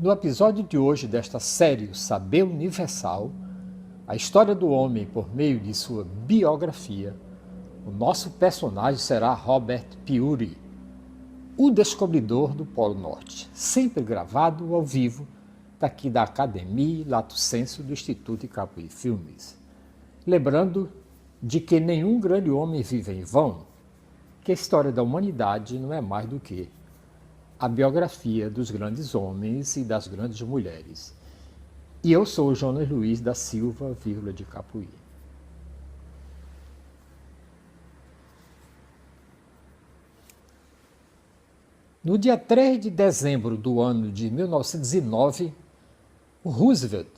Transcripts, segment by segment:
No episódio de hoje desta série O Saber Universal, a história do homem por meio de sua biografia, o nosso personagem será Robert Peary, o descobridor do Polo Norte, sempre gravado ao vivo daqui da Academia Lato Sensu do Instituto Capuí Filmes. Lembrando de que nenhum grande homem vive em vão, que a história da humanidade não é mais do que a biografia dos grandes homens e das grandes mulheres. E eu sou Jonas Luiz da Silva, de Capuí. No dia 3 de dezembro do ano de 1909, o Roosevelt,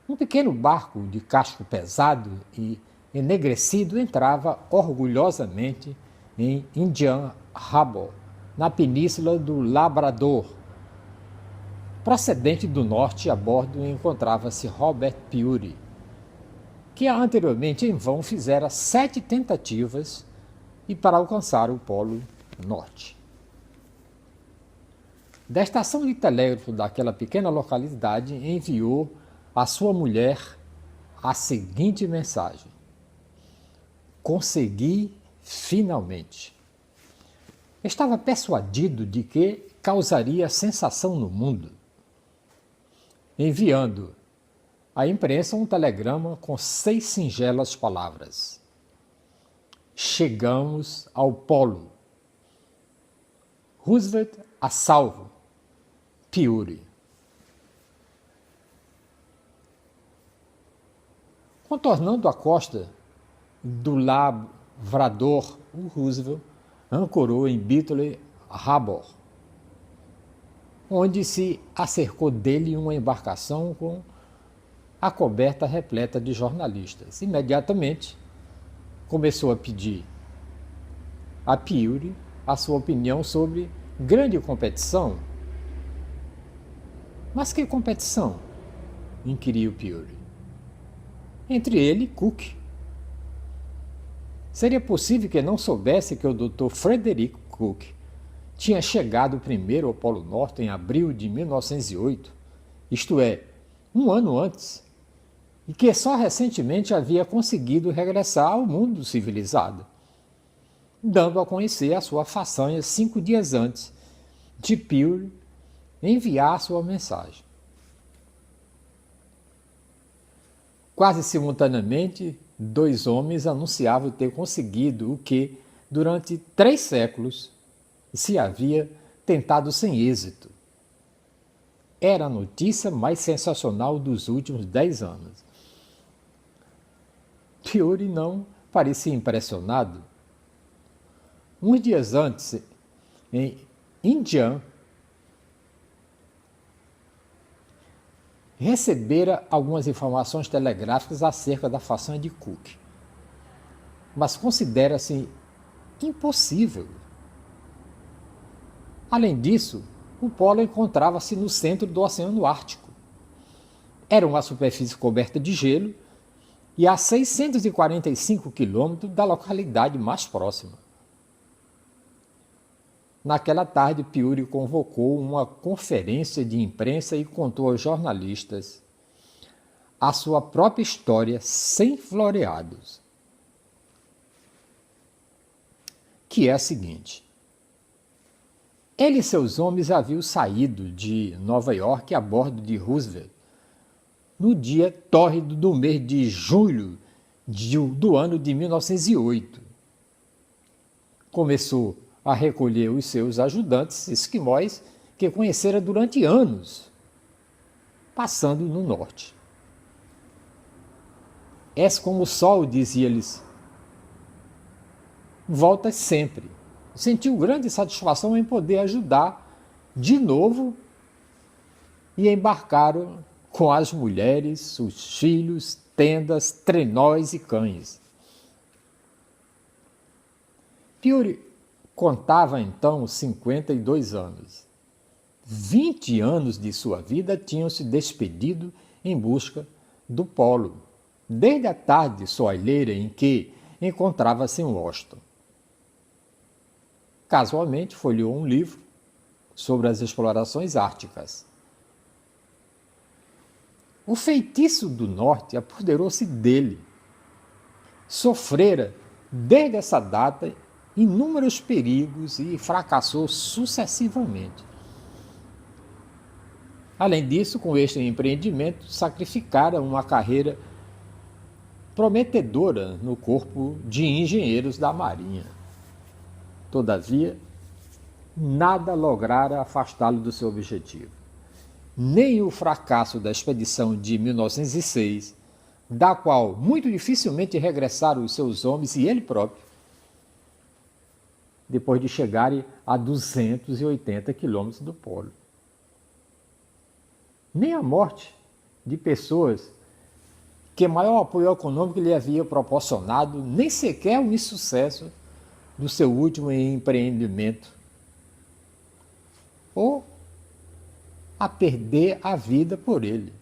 um pequeno barco de casco pesado e enegrecido, entrava orgulhosamente em Indian Harbor, na península do Labrador. Procedente do norte, a bordo encontrava-se Robert Peary, que anteriormente em vão fizera 7 tentativas e para alcançar o Polo Norte. Da estação de telégrafo daquela pequena localidade, enviou à sua mulher a seguinte mensagem: "Consegui finalmente." Estava persuadido de que causaria sensação no mundo, enviando à imprensa um telegrama com 6 singelas palavras: "Chegamos ao Polo. Roosevelt a salvo. Peary." Contornando a costa do Labrador, o Roosevelt ancorou em Battle Harbor, onde se acercou dele uma embarcação com a coberta repleta de jornalistas. Imediatamente começou a pedir a Peary a sua opinião sobre grande competição. "Mas que competição?" inquiriu Peary. "Entre ele e Cook." Seria possível que não soubesse que o Dr. Frederick Cook tinha chegado primeiro ao Polo Norte em abril de 1908, isto é, um ano antes, e que só recentemente havia conseguido regressar ao mundo civilizado, dando a conhecer a sua façanha 5 dias antes de Peary enviar sua mensagem. Quase simultaneamente, 2 homens anunciavam ter conseguido o que, durante 3 séculos, se havia tentado sem êxito. Era a notícia mais sensacional dos últimos 10 anos. Peary não parecia impressionado. Uns dias antes, em Indian, recebera algumas informações telegráficas acerca da façanha de Cook, mas considera-se impossível. Além disso, o polo encontrava-se no centro do Oceano Ártico. Era uma superfície coberta de gelo e a 645 quilômetros da localidade mais próxima. Naquela tarde, Peary convocou uma conferência de imprensa e contou aos jornalistas a sua própria história sem floreados, que é a seguinte: ele e seus homens haviam saído de Nova York a bordo de Roosevelt no dia tórrido do mês de julho do ano de 1908. Começou a recolher os seus ajudantes esquimóis que conhecera durante anos, passando no norte. "És como o sol", dizia-lhes. "Voltas sempre." Sentiu grande satisfação em poder ajudar de novo e embarcaram com as mulheres, os filhos, tendas, trenós e cães. Peary contava então 52 anos. 20 anos de sua vida tinham se despedido em busca do polo, desde a tarde soalheira em que encontrava-se em Washington. Casualmente, folheou um livro sobre as explorações árticas, O feitiço do norte apoderou-se dele. Sofrera, desde essa data, inúmeros perigos e fracassou sucessivamente. Além disso, com este empreendimento, sacrificara uma carreira prometedora no corpo de engenheiros da Marinha. Todavia, nada lograra afastá-lo do seu objetivo. Nem o fracasso da expedição de 1906, da qual muito dificilmente regressaram os seus homens e ele próprio, depois de chegarem a 280 quilômetros do polo. Nem a morte de pessoas que maior apoio econômico lhe havia proporcionado, nem sequer o insucesso do seu último empreendimento, ou a perder a vida por ele.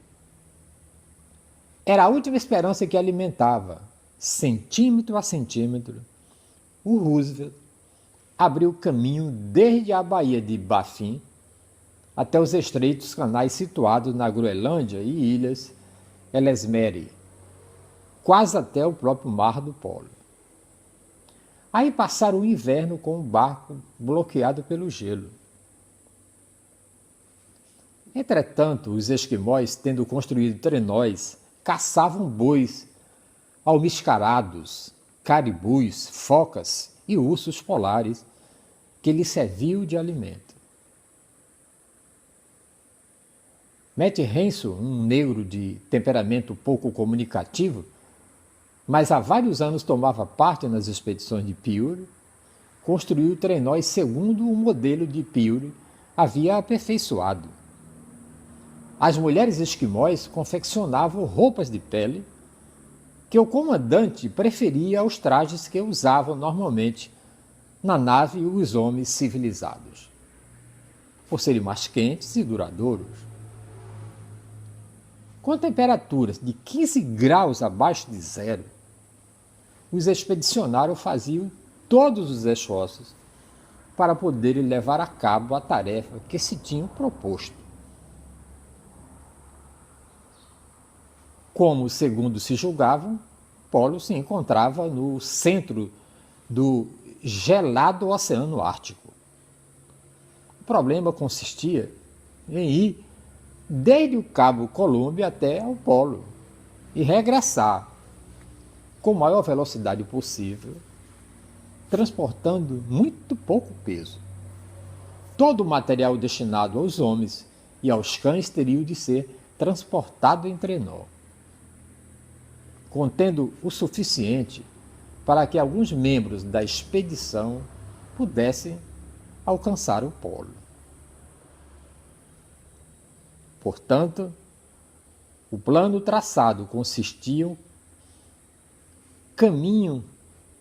Era a última esperança que alimentava, centímetro a centímetro. O Roosevelt abriu caminho desde a Baía de Baffin até os estreitos canais situados na Groenlândia e ilhas Ellesmere, quase até o próprio Mar do Polo. Aí passaram o inverno com o barco bloqueado pelo gelo. Entretanto, os esquimós, tendo construído trenós, caçavam bois almiscarados, caribus, focas e ursos polares, que lhes serviam de alimento. Matt Henson, um negro de temperamento pouco comunicativo, mas há vários anos tomava parte nas expedições de Peary, construiu trenóis segundo o modelo de Peary havia aperfeiçoado. As mulheres esquimós confeccionavam roupas de pele que o comandante preferia aos trajes que usavam normalmente na nave os homens civilizados, por serem mais quentes e duradouros. Com temperaturas de 15 graus abaixo de zero, os expedicionários faziam todos os esforços para poderem levar a cabo a tarefa que se tinham proposto. Como, segundo se julgavam, o Polo se encontrava no centro do gelado Oceano Ártico. O problema consistia em ir desde o Cabo Colômbia até o Polo e regressar com a maior velocidade possível, transportando muito pouco peso. Todo o material destinado aos homens e aos cães teria de ser transportado em trenó, contendo o suficiente para que alguns membros da expedição pudessem alcançar o polo. Portanto, o plano traçado consistia caminho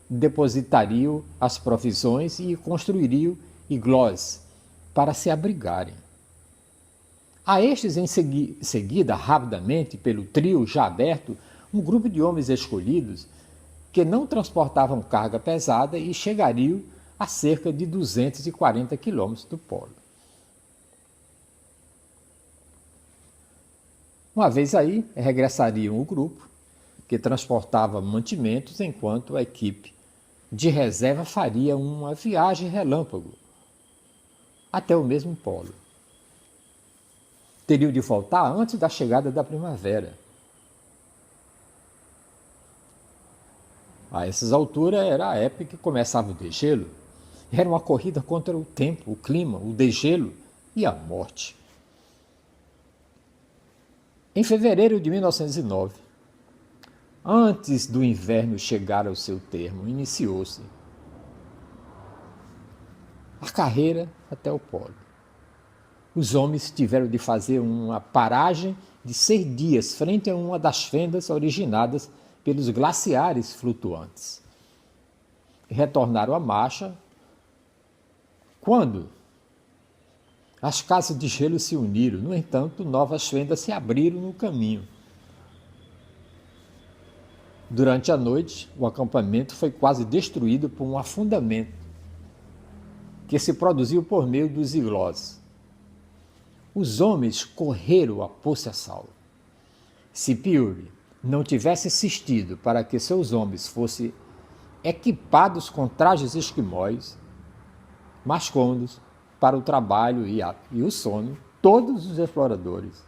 depositariam as provisões e construiriam iglós para se abrigarem. A estes, em seguida, rapidamente, pelo trio já aberto, um grupo de homens escolhidos que não transportavam carga pesada e chegariam a cerca de 240 quilômetros do polo. Uma vez aí, regressariam o grupo, que transportava mantimentos, enquanto a equipe de reserva faria uma viagem relâmpago até o mesmo polo. Teriam de voltar antes da chegada da primavera. A essas alturas era a época que começava o degelo. Era uma corrida contra o tempo, o clima, o degelo e a morte. Em fevereiro de 1909, antes do inverno chegar ao seu termo, iniciou-se a carreira até o polo. Os homens tiveram de fazer uma paragem de 6 dias frente a uma das fendas originadas pelos glaciares flutuantes. Retornaram à marcha quando as casas de gelo se uniram. No entanto, novas fendas se abriram no caminho. Durante a noite, o acampamento foi quase destruído por um afundamento que se produziu por meio dos iglós. Os homens correram a poça-salvo. Se Peary não tivesse insistido para que seus homens fossem equipados com trajes esquimóis, mais cômodos para o trabalho e o sono, todos os exploradores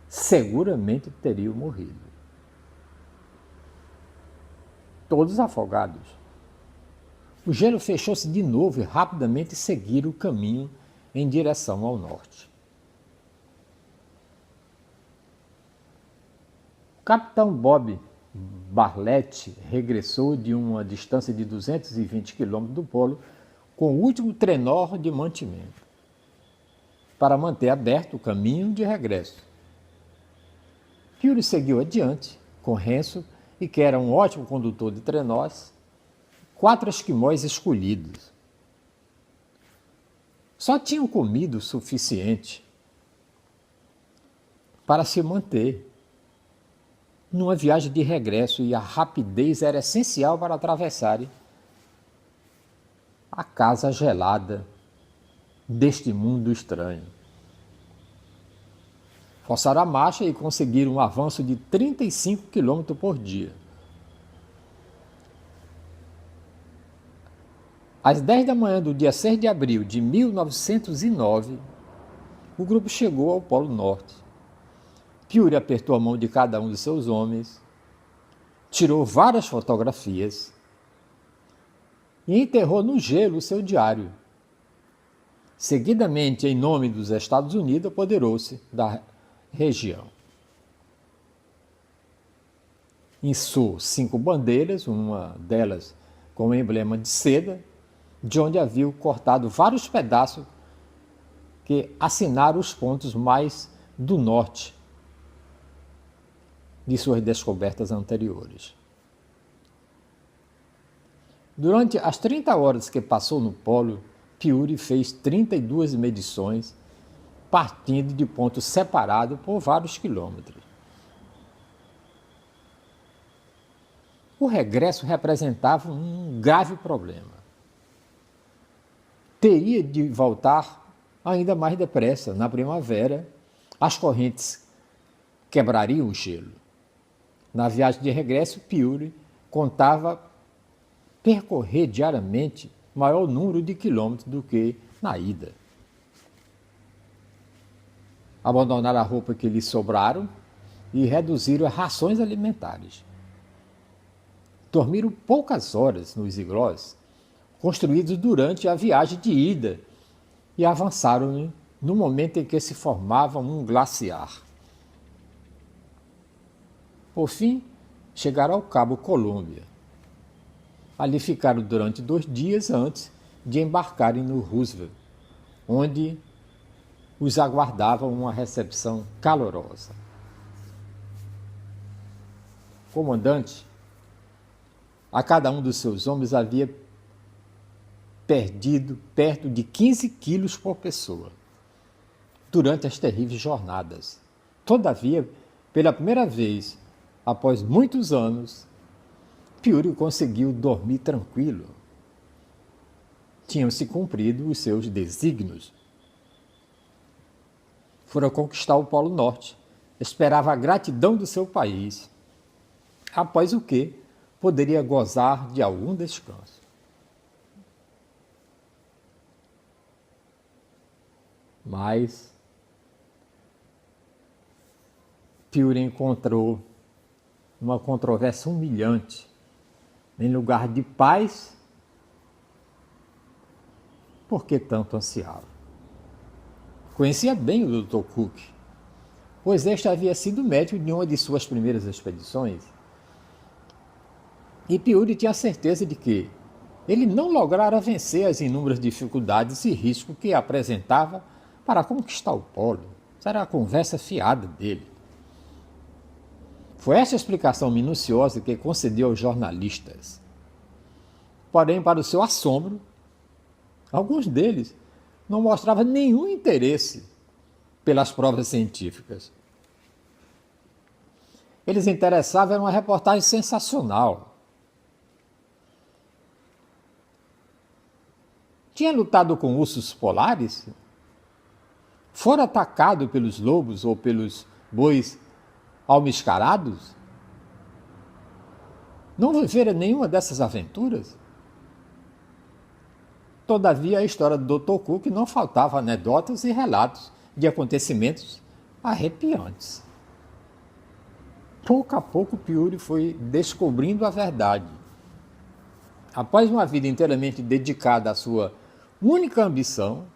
seguramente teriam morrido. Todos afogados. O gelo fechou-se de novo e rapidamente seguiram o caminho em direção ao norte. O capitão Bob Bartlett regressou de uma distância de 220 km do polo com o último trenó de mantimento, para manter aberto o caminho de regresso. Peary seguiu adiante, com Hanson, e que era um ótimo condutor de trenós, 4 esquimóis escolhidos. Só tinham comido o suficiente para se manter numa viagem de regresso, e a rapidez era essencial para atravessarem a casa gelada deste mundo estranho. Forçaram a marcha e conseguiram um avanço de 35 km por dia. Às 10 da manhã do dia 6 de abril de 1909, o grupo chegou ao Polo Norte. Peary apertou a mão de cada um de seus homens, tirou várias fotografias e enterrou no gelo o seu diário. Seguidamente, em nome dos Estados Unidos, apoderou-se da região. Içou 5 bandeiras, uma delas com um emblema de seda, de onde havia cortado vários pedaços que assinaram os pontos mais do norte de suas descobertas anteriores. Durante as 30 horas que passou no polo, Peary fez 32 medições, partindo de pontos separados por vários quilômetros. O regresso representava um grave problema. Teria de voltar ainda mais depressa. Na primavera, as correntes quebrariam o gelo. Na viagem de regresso, Peary contava percorrer diariamente maior número de quilômetros do que na ida. Abandonaram a roupa que lhes sobraram e reduziram as rações alimentares. Dormiram poucas horas nos iglós construídos durante a viagem de ida e avançaram no momento em que se formava um glaciar. Por fim, chegaram ao Cabo Colômbia. Ali ficaram durante 2 dias antes de embarcarem no Roosevelt, onde os aguardava uma recepção calorosa. O comandante, a cada um dos seus homens, havia perdido perto de 15 quilos por pessoa durante as terríveis jornadas. Todavia, pela primeira vez, após muitos anos, Peary conseguiu dormir tranquilo. Tinham-se cumprido os seus desígnios. Fora conquistar o Polo Norte, esperava a gratidão do seu país, após o que poderia gozar de algum descanso. Mas Peary encontrou uma controvérsia humilhante. Em lugar de paz, por que tanto ansiava? Conhecia bem o Dr. Cook, pois este havia sido médico de uma de suas primeiras expedições. E Peary tinha certeza de que ele não lograra vencer as inúmeras dificuldades e riscos que apresentava para conquistar o polo. Essa era a conversa fiada dele. Foi essa a explicação minuciosa que concedeu aos jornalistas. Porém, para o seu assombro, alguns deles não mostravam nenhum interesse pelas provas científicas. Eles interessavam em uma reportagem sensacional. Tinha lutado com ursos polares? Fora atacado pelos lobos ou pelos bois almiscarados? Não vivera nenhuma dessas aventuras? Todavia, a história do Dr. Cook não faltava anedotas e relatos de acontecimentos arrepiantes. Pouco a pouco, Piuri foi descobrindo a verdade. Após uma vida inteiramente dedicada à sua única ambição,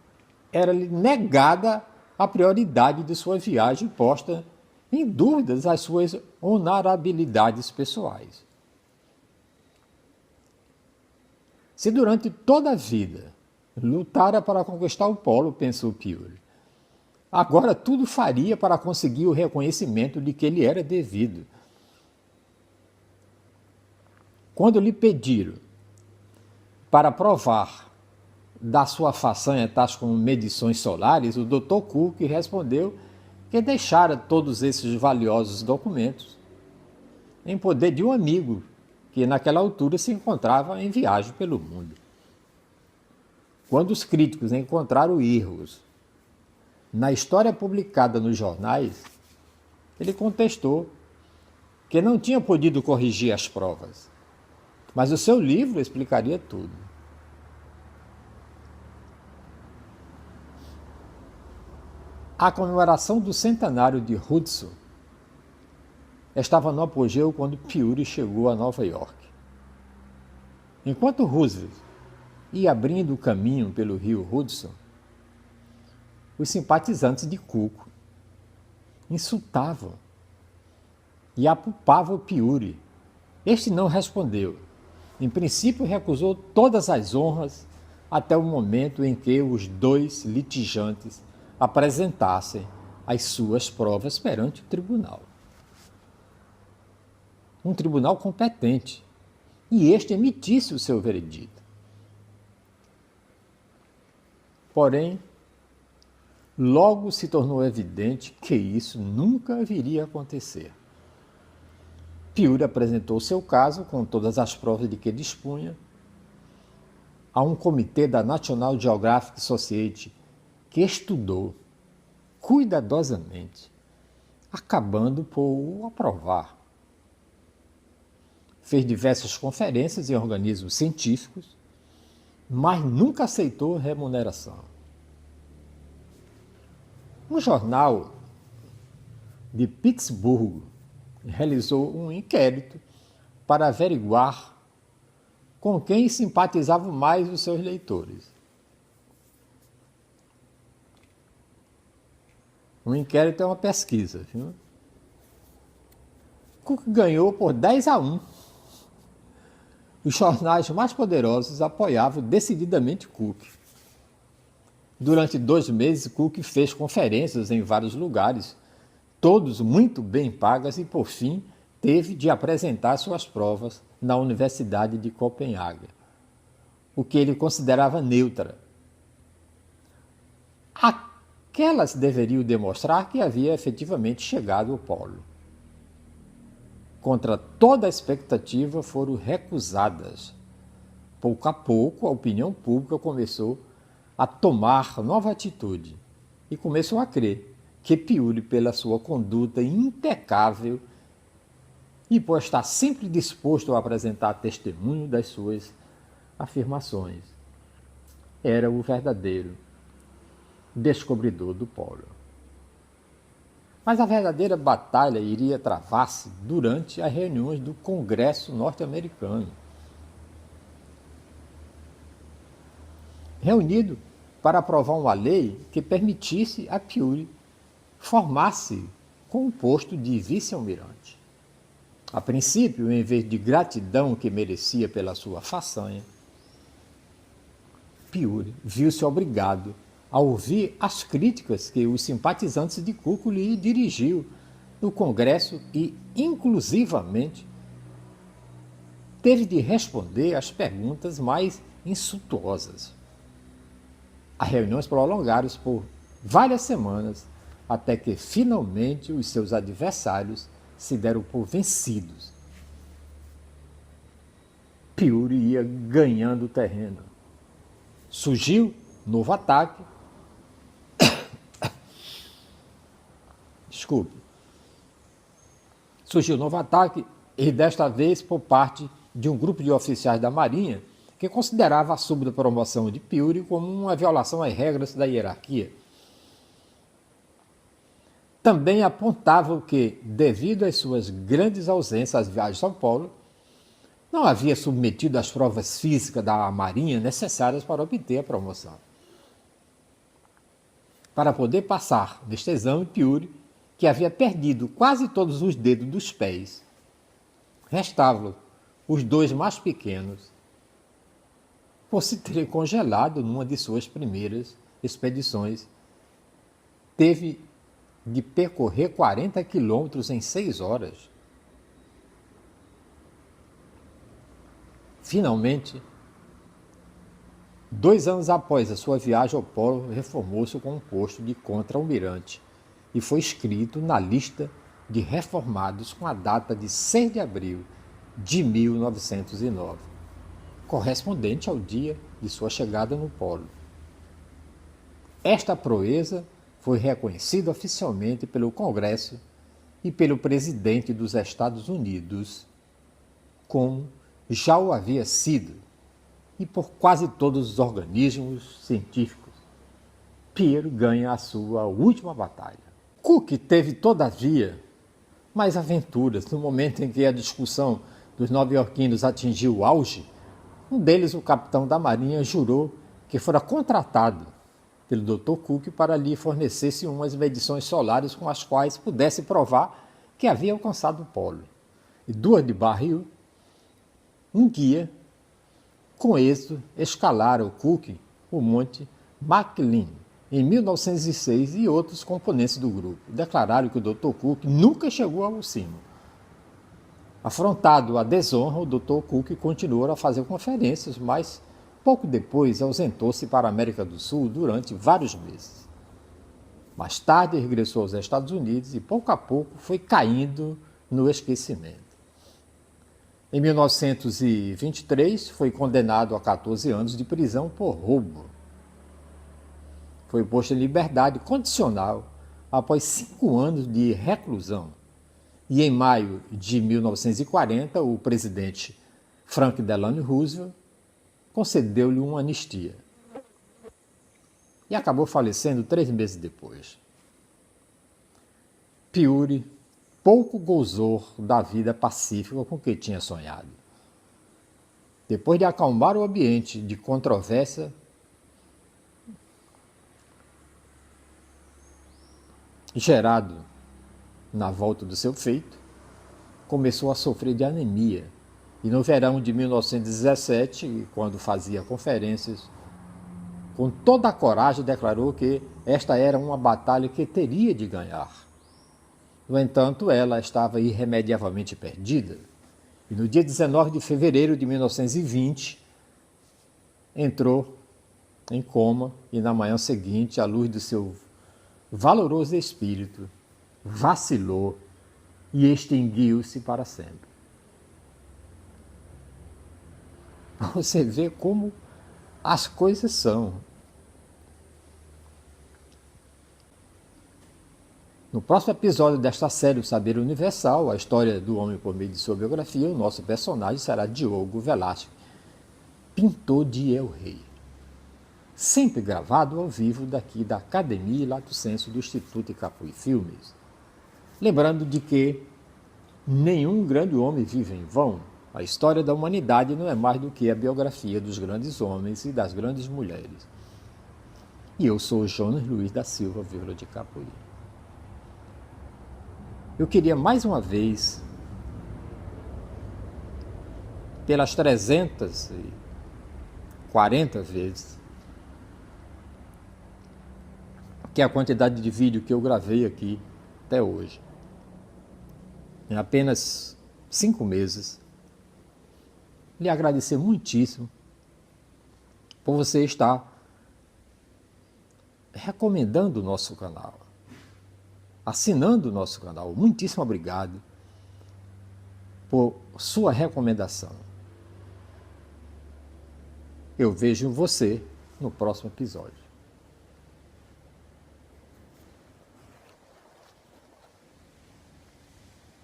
era-lhe negada a prioridade de sua viagem, posta em dúvidas as suas honorabilidades pessoais. Se durante toda a vida lutara para conquistar o polo, pensou Piuri, agora tudo faria para conseguir o reconhecimento de que lhe era devido. Quando lhe pediram para provar da sua façanha, tais como medições solares, o Dr. Cook respondeu que deixara todos esses valiosos documentos em poder de um amigo que naquela altura se encontrava em viagem pelo mundo. Quando os críticos encontraram erros na história publicada nos jornais, ele contestou que não tinha podido corrigir as provas, mas o seu livro explicaria tudo. A comemoração do centenário de Hudson estava no apogeu quando Piuri chegou a Nova York. Enquanto Roosevelt ia abrindo o caminho pelo rio Hudson, os simpatizantes de Cook insultavam e apupavam Piuri. Este não respondeu. Em princípio, recusou todas as honras até o momento em que os dois litigantes apresentassem as suas provas perante o tribunal. Um tribunal competente, e este emitisse o seu veredito. Porém, logo se tornou evidente que isso nunca viria a acontecer. Piuri apresentou seu caso com todas as provas de que dispunha a um comitê da National Geographic Society que estudou cuidadosamente, acabando por o aprovar. Fez diversas conferências em organismos científicos, mas nunca aceitou remuneração. Um jornal de Pittsburgh realizou um inquérito para averiguar com quem simpatizavam mais os seus leitores. Um inquérito é uma pesquisa. Viu? Cook ganhou por 10-1. Os jornais mais poderosos apoiavam decididamente Cook. Durante 2 meses, Cook fez conferências em vários lugares, todos muito bem pagas, e, por fim, teve de apresentar suas provas na Universidade de Copenhague, o que ele considerava neutra. Aquelas deveriam demonstrar que havia efetivamente chegado ao polo. Contra toda a expectativa, foram recusadas. Pouco a pouco, a opinião pública começou a tomar nova atitude e começou a crer que Piuri, pela sua conduta impecável e por estar sempre disposto a apresentar testemunho das suas afirmações, era o verdadeiro descobridor do polo. Mas a verdadeira batalha iria travar-se durante as reuniões do Congresso norte-americano. Reunido para aprovar uma lei que permitisse a Piuri formar-se com o posto de vice-almirante. A princípio, em vez de gratidão que merecia pela sua façanha, Piuri viu-se obrigado a ouvir as críticas que os simpatizantes de Cook lhe dirigiu no Congresso e, inclusivamente, teve de responder às perguntas mais insultuosas. As reuniões prolongaram-se por várias semanas, até que, finalmente, os seus adversários se deram por vencidos. Piuri ia ganhando terreno. Surgiu novo ataque. Desculpe. surgiu um novo ataque, e desta vez por parte de um grupo de oficiais da Marinha que considerava a súbita promoção de Piuri como uma violação às regras da hierarquia. Também apontavam que, devido às suas grandes ausências às viagens a São Paulo, não havia submetido às provas físicas da Marinha necessárias para obter a promoção. Para poder passar neste exame, Piuri, que havia perdido quase todos os dedos dos pés, restavam os dois mais pequenos, por se ter congelado numa de suas primeiras expedições. Teve de percorrer 40 quilômetros em 6 horas. Finalmente, 2 anos após a sua viagem ao Polo, reformou-se com um posto de contra-almirante e foi inscrito na lista de reformados com a data de 6 de abril de 1909, correspondente ao dia de sua chegada no Polo. Esta proeza foi reconhecida oficialmente pelo Congresso e pelo presidente dos Estados Unidos, como já o havia sido, e por quase todos os organismos científicos. Peary ganha a sua última batalha. Cook teve, todavia, mais aventuras. No momento em que a discussão dos nova-iorquinos atingiu o auge, um deles, o capitão da Marinha, jurou que fora contratado pelo Dr. Cook para lhe fornecesse umas medições solares com as quais pudesse provar que havia alcançado o polo. E Duas de Barril, um guia, com êxito, escalaram Cook o Monte McLean em 1906 e outros componentes do grupo declararam que o Dr. Cook nunca chegou ao cimo. Afrontado à desonra, o Dr. Cook continuou a fazer conferências, mas pouco depois ausentou-se para a América do Sul durante vários meses. Mais tarde regressou aos Estados Unidos e pouco a pouco foi caindo no esquecimento. Em 1923 foi condenado a 14 anos de prisão por roubo. Foi posto em liberdade condicional após 5 anos de reclusão. E em maio de 1940, o presidente Franklin Delano Roosevelt concedeu-lhe uma anistia. E acabou falecendo 3 meses depois. Peary pouco gozou da vida pacífica com que tinha sonhado. Depois de acalmar o ambiente de controvérsia, gerado na volta do seu feito, começou a sofrer de anemia. E no verão de 1917, quando fazia conferências, com toda a coragem declarou que esta era uma batalha que teria de ganhar. No entanto, ela estava irremediavelmente perdida. E no dia 19 de fevereiro de 1920, entrou em coma e na manhã seguinte, à luz do seu valoroso espírito, vacilou e extinguiu-se para sempre. Você vê como as coisas são. No próximo episódio desta série, O Saber Universal, a história do homem por meio de sua biografia, o nosso personagem será Diogo Velázquez, pintor de El Rei. Sempre gravado ao vivo daqui da Academia Lato Sensu do Instituto Capuí Filmes. Lembrando de que nenhum grande homem vive em vão. A história da humanidade não é mais do que a biografia dos grandes homens e das grandes mulheres. E eu sou Jonas Luiz da Silva Vila de Capuí. Eu queria mais uma vez, pelas 340 vezes, que é a quantidade de vídeo que eu gravei aqui até hoje, em apenas 5 meses, lhe agradecer muitíssimo por você estar recomendando o nosso canal, assinando o nosso canal. Muitíssimo obrigado por sua recomendação. Eu vejo você no próximo episódio.